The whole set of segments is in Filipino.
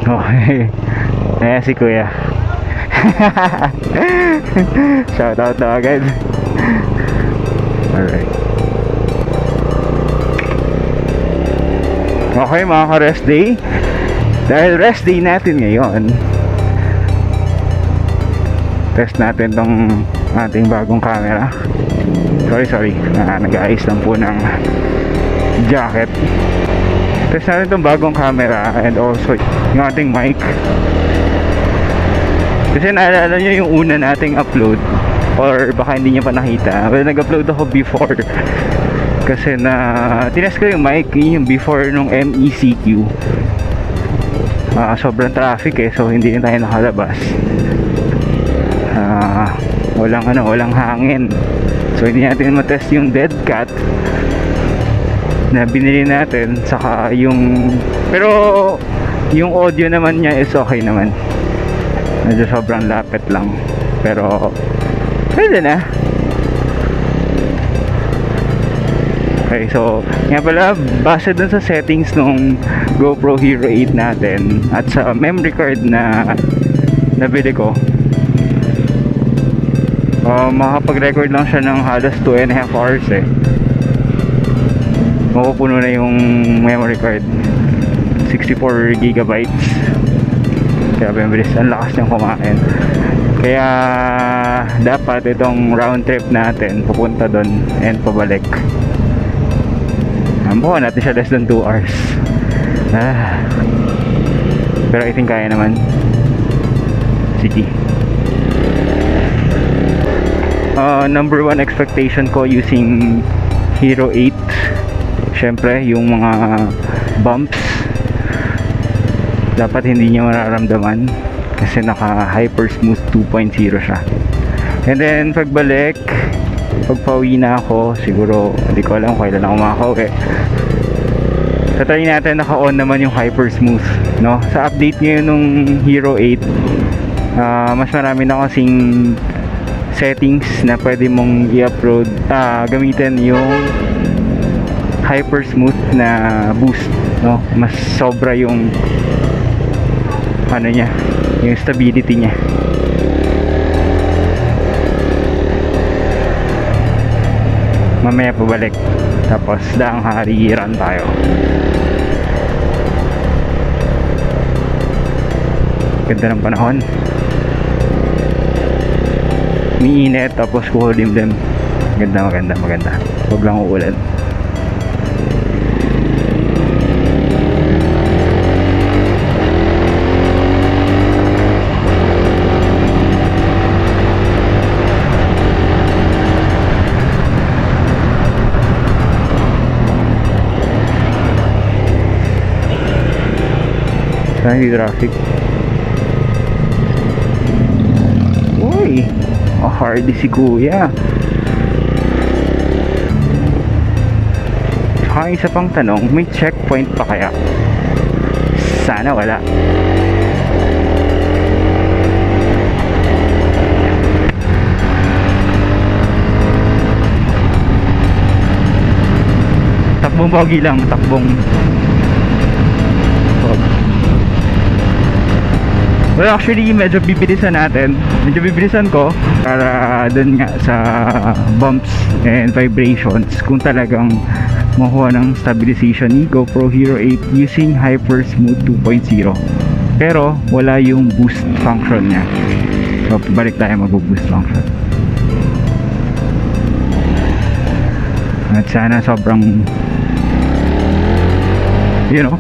Okay. Ayan si Kuya. Shoutout na agad. Alright. Okay mga ka-rest day. Dahil rest day natin ngayon, test natin tong ating bagong camera. Sorry, nag-aayos lang po ng jacket. Test natin tong bagong camera and also yung ating mic. Kasi naalala nyo yung una nating upload, or baka hindi nyo pa nakita. Well, nag-upload ako before kasi na tinest ko yung mic, yung before nung MECQ. Sobrang traffic so hindi na tayo nakalabas. Walang hangin, so hindi natin matest yung dead cat na binili natin, saka yung, pero yung audio naman niya is okay naman. Medyo sobrang lapit lang, pero pwede na. Okay, so nga pala, base dun sa settings nung GoPro Hero 8 natin at sa memory card na nabili ko, makapag-record lang siya ng halos 2.5 hours mapupuno na yung memory card. 64 gigabytes. Kaya bilis, ang lakas niyang kumain. Kaya dapat itong round trip natin pupunta doon and pabalik, buka natin siya less than 2 hours. Pero I think kaya naman. Sige. Number one expectation ko using Hero 8, syempre yung mga bumps dapat hindi niya mararamdaman kasi naka hyper smooth 2.0 siya. And then pagbalik, pagpauwi na ako, siguro hindi ko alam kailan ako makakauwi, so try natin naka-on naman yung hyper smooth, no? Sa update ngayon nung Hero 8, mas marami na kasing settings na pwede mong i-upload, gamitin yung hyper smooth na boost, no? Mas sobra yung ano niya, yung stability niya. Mamaya pabalik, tapos daang hariran tayo. Ganda ng panahon, umiinit tapos kukulimlim. Maganda. Huwag lang uulan. Hindi traffic. Uy, hardy si Kuya. Saka isa pang tanong, may checkpoint pa kaya? Sana wala. Takbong pogi lang, takbong. Well, actually, medyo bibilisan natin. Medyo bibilisan ko para dun nga sa bumps and vibrations, kung talagang makuha ng stabilization ni GoPro Hero 8 using Hyper Smooth 2.0. Pero wala yung boost function niya. So, balik tayo mag-boost function. At sana sobrang, you know,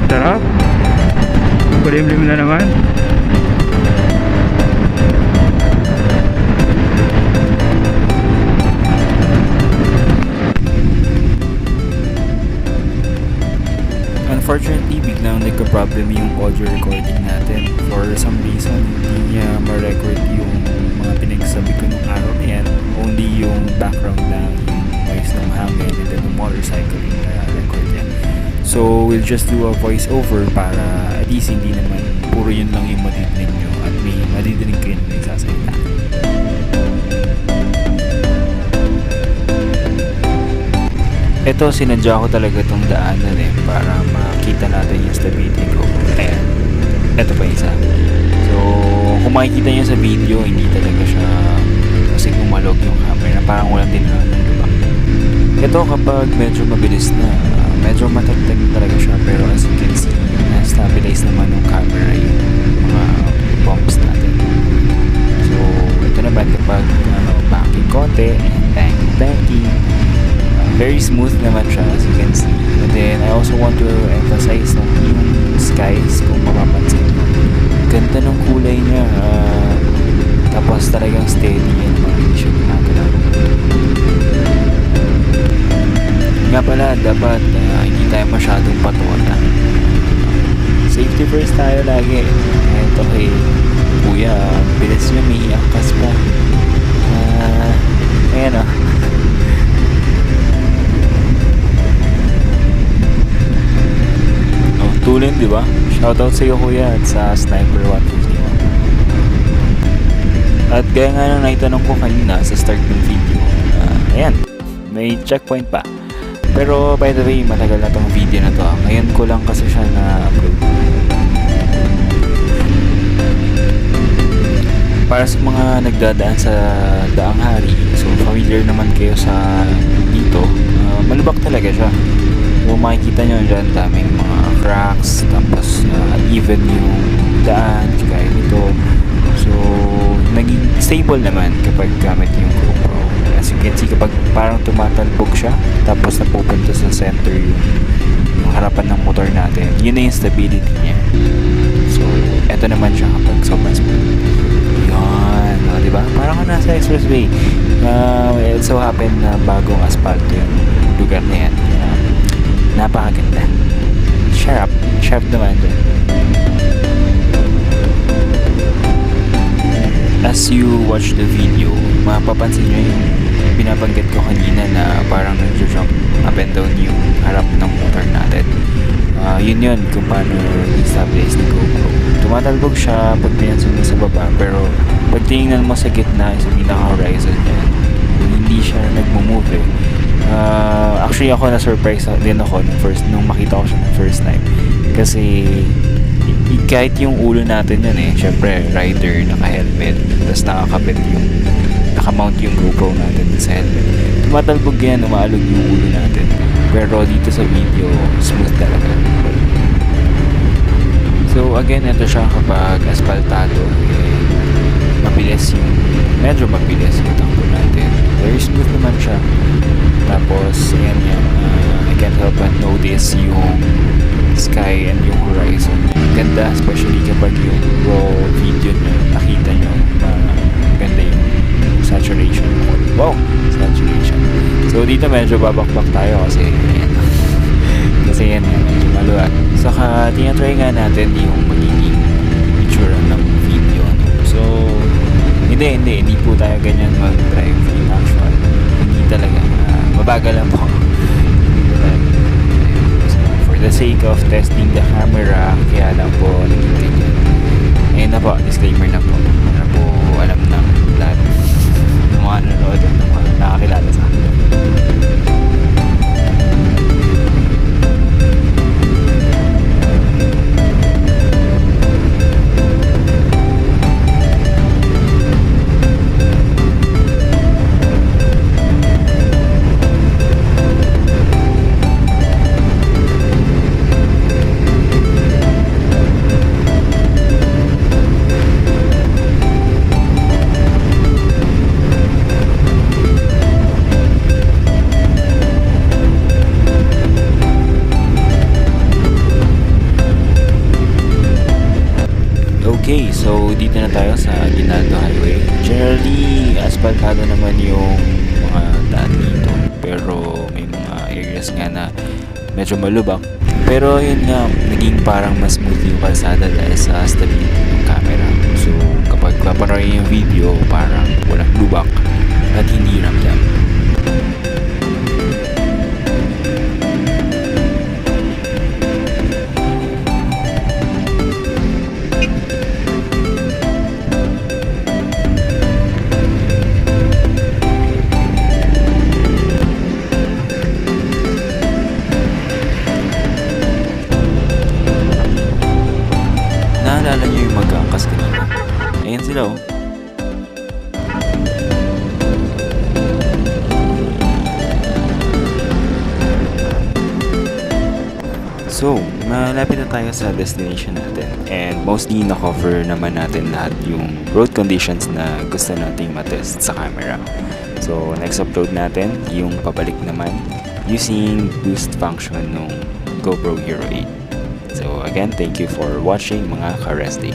Sarap. Kulimlim na naman. Unfortunately, biglang nagka-problem yung audio recording natin. For some reason, hindi niya ma-record yung mga pinagsabi ko nung araw na yan. Only yung background lang, yung noise ng hangin and then the motorcycle yung record yan. So, we'll just do a voice over para at least hindi naman puro yun lang yung madidinig nyo at may madidinig kayo na nagsasalita. Ito, sinadya ko talaga itong daanan para makita natin yung stability ko. Ayan. Ito pa isa. So, kung makikita nyo sa video, hindi talaga siya kasi gumalog yung camera. Parang walang tinanong, diba? Ito, kapag medyo mabilis na, medyo matagtag talaga siya. Pero as you can see, na-stabilize naman yung camera yung mga bumps natin. So, ito naman kapag backing konti, banking, very smooth naman siya as you can see. And then I also want to emphasize yung skies kung mapapansin mo. Ganda ng kulay niya. Tapos talagang steady yan. Hindi siya ginagalaw. Nga pala, dapat hindi tayo masyadong patuwa. Safety first tayo lagi. Ito kay Kuya, bilis niya may iangkas pa. Ayan o. Tulin, di ba? Shoutout sa iyo kuya at sa Sniper 151. At gaya nga nang naitanong ko kanina sa start ng video, ayan, may checkpoint pa. Pero by the way, matagal na tong video na to. Ngayon ko lang kasi siya na-upload. Para sa mga nagdadaan sa Daang Hari, so familiar naman kayo sa dito, malubak talaga siya. So makikita nyo dyan, daming mga cracks, tapos even yung daan, kaya nito. So, naging stable naman kapag gamit yung GoPro. As you can see, kapag parang tumatalbog siya, tapos napupunta sa center yung harapan ng motor natin, yun na yung stability niya. So, eto naman siya kapag sobrang smooth. Yun, diba? Parang nasa expressway. It so happen na bagong asfalto yung lugar na yan. Napakaganda. Sharp naman dyan. As you watch the video, mapapansin nyo yung binabanggit ko kanina na parang nag-jump up and down yung harap ng motor natin. Yun kung paano i-stabilize ng GoPro. Tumatalbog siya pag pinansin mo sa baba, pero pag tinignan mo sa gitna, sa pinaka-horizon niya, hindi siya nagmo-move actually ako na-surprise din ako nung makita ko siya ng first time. Kasi kahit yung ulo natin yun syempre rider, naka-helmet, tapos naka-mount yung GoPro natin sa helmet. Tumatalbog yan, umaalog yung ulo natin. Pero dito sa video, smooth talaga. So again, ito siya kapag asfaltado, medyo mabilis yung takbo natin. Very smooth naman siya. Tapos, ayan yan, I can't help but notice yung sky and yung horizon. Ganda, especially kapag yung raw video nyo, nakita nyo, ganda yung saturation. Wow! Saturation. So, dito medyo babakbak tayo kasi, ayan. Kasi yan, medyo maluwag. Saka, tinatry nga natin yung magiging itsura ng video. So, hindi po tayo ganyan mag-drive in actual. Hindi talaga. Mabagal lang po. So, for the sake of testing the camera, kaya lang po nag-click yan. Ayun na po, disclaimer na po. Para po alam ng lahat ng mga nanonood at ng mga nakakilala sa akin. Okay, so dito na tayo sa Aguinaldo Highway. Generally, asphaltado naman yung mga daan dito. Pero may mga areas nga na medyo malubak. Pero yun nga, naging parang mas smooth yung kalsada dahil sa stability ng camera. So kapag papanoorin yung video, parang walang lubak at hindi ramdam. Naalala niyo yung mag-angkas kanina? Ayan sila oh. So, malapit na tayo sa destination natin and mostly na-cover naman natin lahat yung road conditions na gusto nating matest sa camera. So, next upload natin yung pabalik naman using boost function ng GoPro Hero 8. So again, thank you for watching mga ka-resting.